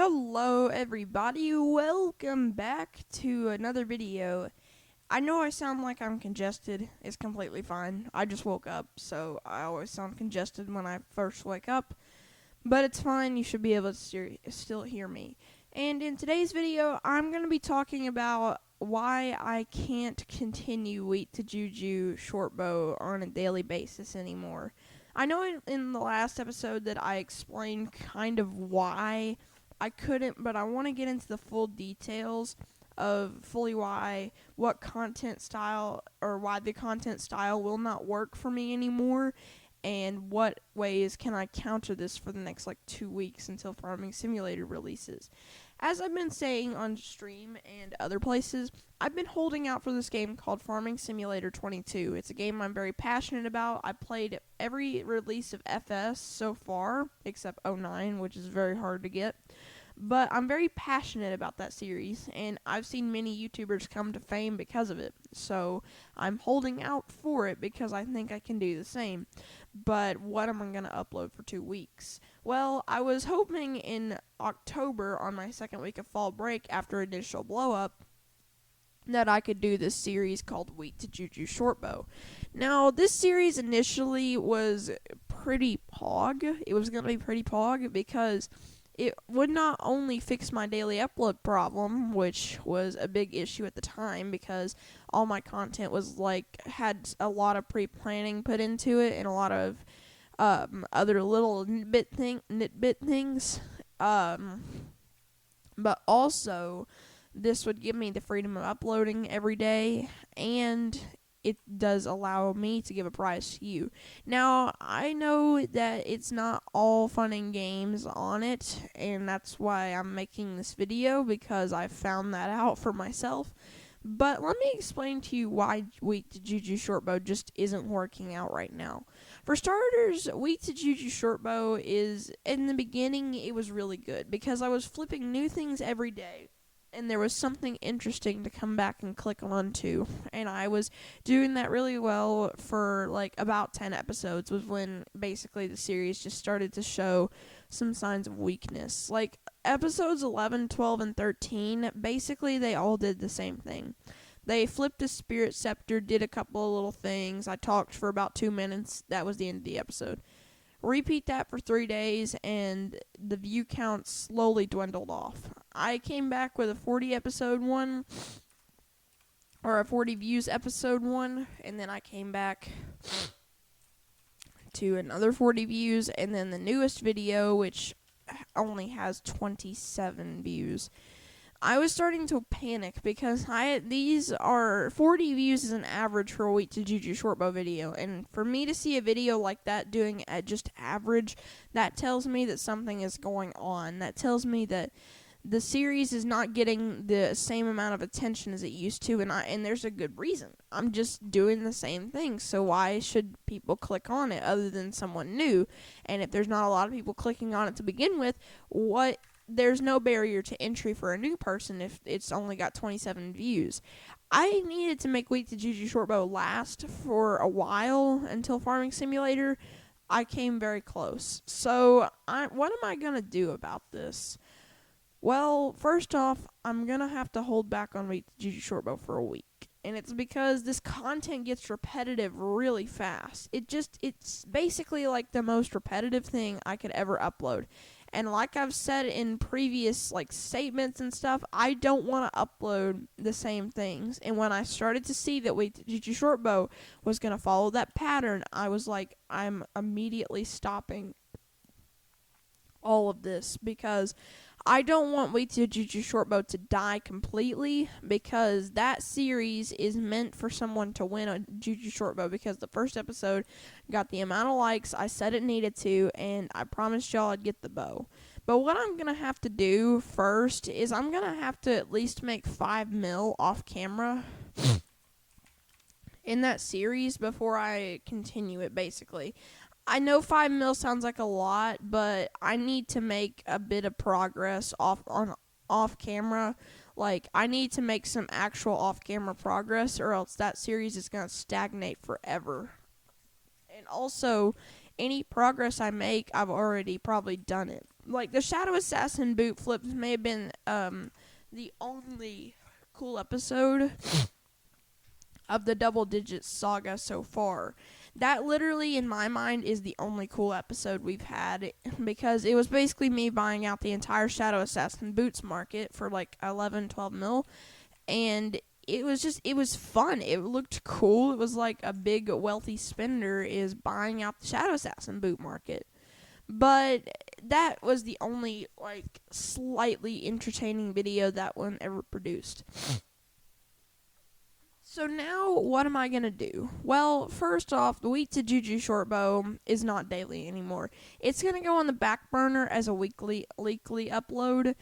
Hello everybody, welcome back to another video. I know I sound like I'm congested, it's completely fine. I just woke up, so I always sound congested when I first wake up. But it's fine, you should be able to still hear me. And in today's video, I'm going to be talking about why I can't continue Wheat to JuJu Shortbow on a daily basis anymore. I know in the last episode that I explained kind of why I couldn't, but I want to get into the full details of fully what content style, or why the content style will not work for me anymore, and what ways can I counter this for the next 2 weeks until Farming Simulator releases. As I've been saying on stream and other places, I've been holding out for this game called Farming Simulator 22. It's a game I'm very passionate about. I played every release of FS so far, except 09, which is very hard to get. But I'm very passionate about that series, and I've seen many YouTubers come to fame because of it. So I'm holding out for it because I think I can do the same. But what am I going to upload for 2 weeks? Well, I was hoping in October, on my second week of fall break after initial blow up, that I could do this series called Wheat to JuJu Shortbow. Now, this series initially was pretty pog. It was going to be pretty pog because it would not only fix my daily upload problem, which was a big issue at the time because all my content was had a lot of pre-planning put into it and a lot of other little nitbit things. But also, this would give me the freedom of uploading every day, and it does allow me to give a prize to you. Now, I know that it's not all fun and games on it, and that's why I'm making this video, because I found that out for myself. But let me explain to you why Wheat to JuJu Shortbow just isn't working out right now. For starters, Wheat to JuJu Shortbow is, in the beginning, it was really good, because I was flipping new things every day, and there was something interesting to come back and click on to, and I was doing that really well for about 10 episodes, was when basically the series just started to show some signs of weakness. Episodes 11, 12, and 13, basically they all did the same thing. They flipped a spirit scepter, did a couple of little things, I talked for about 2 minutes, that was the end of the episode. Repeat that for 3 days, and the view count slowly dwindled off. I came back with a 40 episode one, or a 40 views episode one, and then I came back to another 40 views, and then the newest video, which only has 27 views. I was starting to panic because these are 40 views is an average for a Wheat to JuJu Shortbow video, and for me to see a video like that doing at just average, that tells me that something is going on. That tells me that the series is not getting the same amount of attention as it used to, and there's a good reason. I'm just doing the same thing, so why should people click on it other than someone new? And if there's not a lot of people clicking on it to begin with, there's no barrier to entry for a new person if it's only got 27 views. I needed to make Wheat to JuJu Shortbow last for a while until Farming Simulator. I came very close. So, what am I going to do about this? Well, first off, I'm going to have to hold back on Wheat to JuJu Shortbow for a week. And it's because this content gets repetitive really fast. It's basically the most repetitive thing I could ever upload. And like I've said in previous statements and stuff, I don't want to upload the same things. And when I started to see that Wheat to JuJu Shortbow was going to follow that pattern, I was I'm immediately stopping all of this, because I don't want Wheat to JuJu Shortbow to die completely, because that series is meant for someone to win a JuJu Shortbow, because the first episode got the amount of likes I said it needed to, and I promised y'all I'd get the bow. But what I'm going to have to do first is I'm going to have to at least make 5 mil off camera in that series before I continue it, basically. I know 5 mil sounds like a lot, but I need to make a bit of progress off camera. I need to make some actual off camera progress, or else that series is going to stagnate forever. And also, any progress I make, I've already probably done it. like, the Shadow Assassin boot flips may have been the only cool episode of the Double Digits saga so far. That literally, in my mind, is the only cool episode we've had, because it was basically me buying out the entire Shadow Assassin boots market for like 11, 12 mil, and it was fun. It looked cool. It was like a big wealthy spender is buying out the Shadow Assassin boot market. But that was the only, like, slightly entertaining video that one ever produced. So now, what am I going to do? Well, first off, the week to JuJu Shortbow is not daily anymore. It's going to go on the back burner as a weekly upload,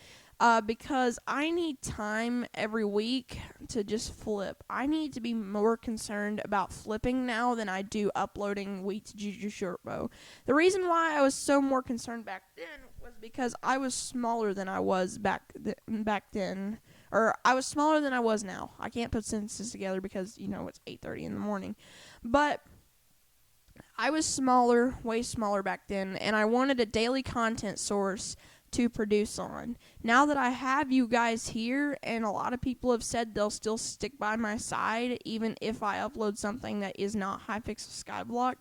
because I need time every week to just flip. I need to be more concerned about flipping now than I do uploading week to JuJu Shortbow. The reason why I was so more concerned back then was because I was smaller than I was back then. Or I was smaller than I was now. I can't put sentences together because, it's 8:30 in the morning. But I was smaller, way smaller back then, and I wanted a daily content source to produce on. Now that I have you guys here, and a lot of people have said they'll still stick by my side, even if I upload something that is not Hypixel Skyblock,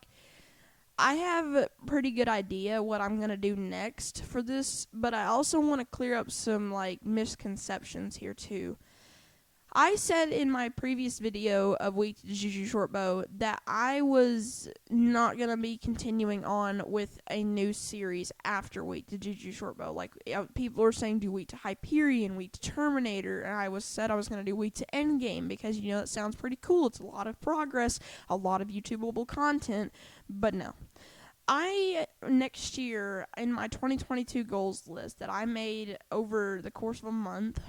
I have a pretty good idea what I'm going to do next for this, but I also want to clear up some, misconceptions here, too. I said in my previous video of Week to JuJu Shortbow that I was not going to be continuing on with a new series after Week to JuJu Shortbow. Like, people were saying do Week to Hyperion, Week to Terminator, and I said I was going to do Week to Endgame because, that sounds pretty cool. It's a lot of progress, a lot of YouTubeable content, but no. Next year, in my 2022 goals list that I made over the course of a month,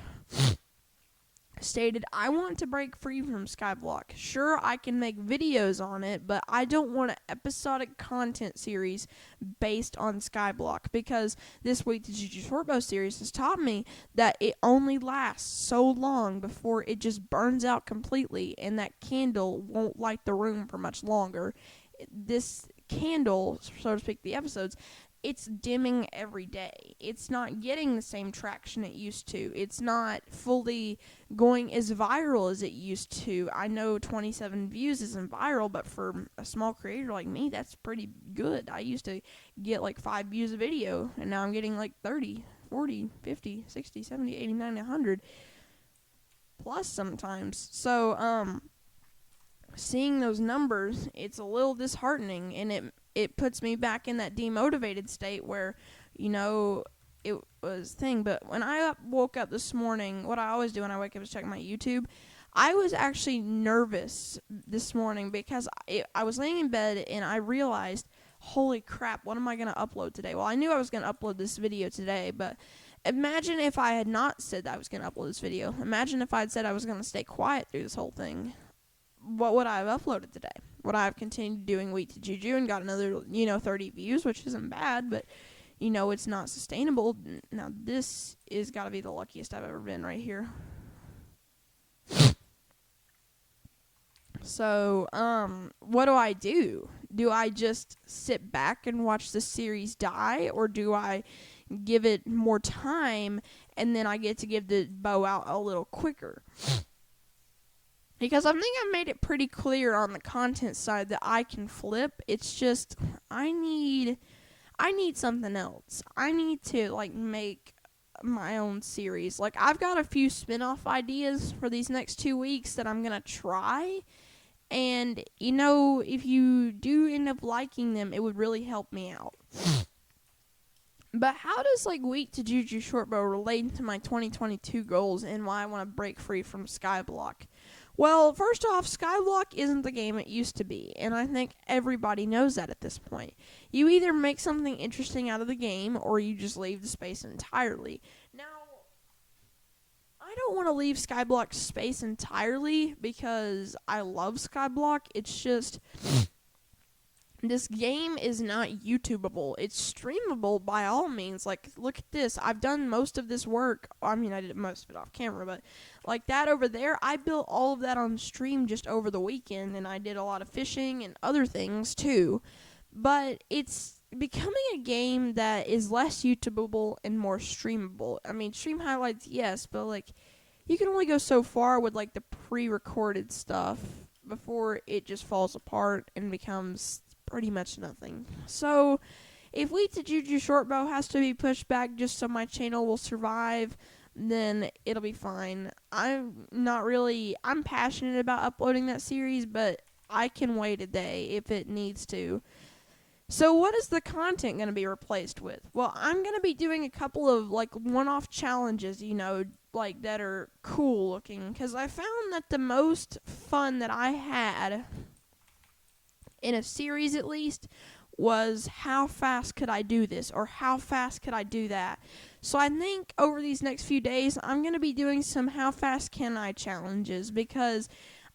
stated I want to break free from Skyblock. Sure, I can make videos on it, but I don't want an episodic content series based on Skyblock, because this week the JuJu Shortbow series has taught me that it only lasts so long before it just burns out completely, and that candle won't light the room for much longer. This candle, so to speak, the episodes, it's dimming every day. It's not getting the same traction it used to. It's not fully going as viral as it used to. I know 27 views isn't viral, but for a small creator like me, that's pretty good. I used to get 5 views a video, and now I'm getting 30, 40, 50, 60, 70, 80, 90, 100 plus sometimes. So, seeing those numbers, it's a little disheartening, and it puts me back in that demotivated state where, it was thing. But when I woke up this morning, what I always do when I wake up is check my YouTube. I was actually nervous this morning because I was laying in bed and I realized, holy crap, what am I going to upload today? Well, I knew I was going to upload this video today, but imagine if I had not said that I was going to upload this video. Imagine if I had said I was going to stay quiet through this whole thing. What would I have uploaded today? Would I have continued doing Week to JuJu and got another, 30 views, which isn't bad, but, it's not sustainable. Now, this is got to be the luckiest I've ever been right here. So, what do? Do I just sit back and watch the series die, or do I give it more time, and then I get to give the bow out a little quicker? Because I think I've made it pretty clear on the content side that I can flip. It's just, I need something else. I need to, make my own series. I've got a few spin-off ideas for these next 2 weeks that I'm going to try. And, if you do end up liking them, it would really help me out. But how does, Week to JuJu Shortbow relate to my 2022 goals and why I want to break free from Skyblock? Well, first off, Skyblock isn't the game it used to be, and I think everybody knows that at this point. You either make something interesting out of the game, or you just leave the space entirely. Now, I don't want to leave Skyblock's space entirely, because I love Skyblock. It's just, this game is not YouTubeable. It's streamable by all means. Look at this. I've done most of this work. I mean, I did most of it off camera, but that over there, I built all of that on stream just over the weekend, and I did a lot of fishing and other things too. But it's becoming a game that is less YouTubeable and more streamable. I mean, stream highlights, yes, but like you can only go so far with like the pre-recorded stuff before it just falls apart and becomes pretty much nothing. So, if Wheat to JuJu Shortbow has to be pushed back just so my channel will survive, then it'll be fine. I'm passionate about uploading that series, but I can wait a day if it needs to. So what is the content going to be replaced with? Well, I'm going to be doing a couple of like one-off challenges, like that are cool looking, because I found that the most fun that I had in a series at least was how fast could I do this or how fast could I do that. So I think over these next few days I'm going to be doing some how fast can I challenges, because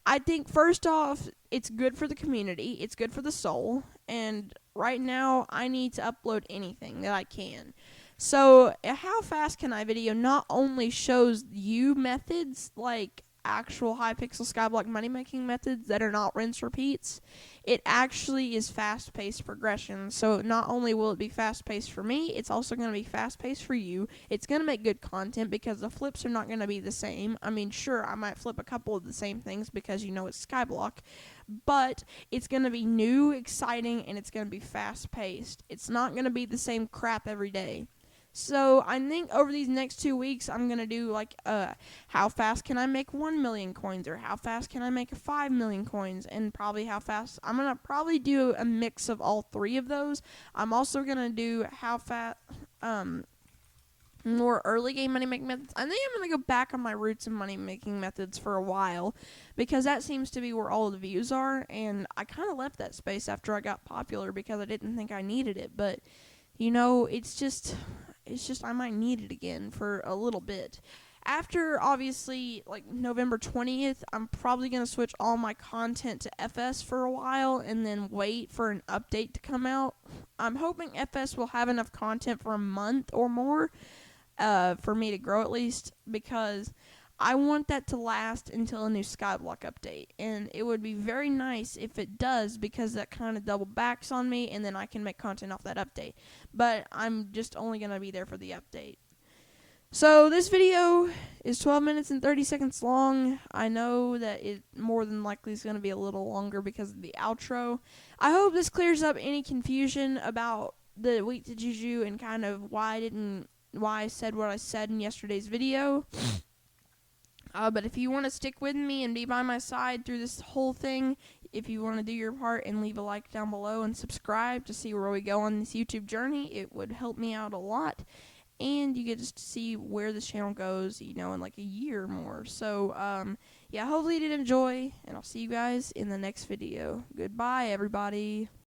I think first off it's good for the community, it's good for the soul, and right now I need to upload anything that I can. So a how fast can I video not only shows you methods like actual Hypixel Skyblock money making methods that are not rinse repeats, it actually is fast paced progression. So not only will it be fast paced for me, it's also going to be fast paced for you. It's going to make good content because the flips are not going to be the same. I mean, sure, I might flip a couple of the same things because it's Skyblock, but it's going to be new, exciting, and it's going to be fast paced. It's not going to be the same crap every day. So I think over these next 2 weeks, I'm going to do like how fast can I make 1 million coins, or how fast can I make 5 million coins, and probably how fast. I'm going to probably do a mix of all three of those. I'm also going to do how fast more early game money making methods. I think I'm going to go back on my roots in money making methods for a while, because that seems to be where all the views are, and I kind of left that space after I got popular because I didn't think I needed it. But it's just I might need it again for a little bit. After, obviously, like November 20th, I'm probably going to switch all my content to FS for a while and then wait for an update to come out. I'm hoping FS will have enough content for a month or more for me to grow at least, because I want that to last until a new Skyblock update, and it would be very nice if it does, because that kind of double backs on me, and then I can make content off that update. But I'm just only going to be there for the update. So this video is 12 minutes and 30 seconds long. I know that it more than likely is going to be a little longer because of the outro. I hope this clears up any confusion about the Week to JuJu and kind of why I said what I said in yesterday's video. But if you want to stick with me and be by my side through this whole thing, if you want to do your part and leave a like down below and subscribe to see where we go on this YouTube journey, it would help me out a lot. And you get to see where this channel goes, in like a year or more. So, yeah, hopefully you did enjoy, and I'll see you guys in the next video. Goodbye, everybody.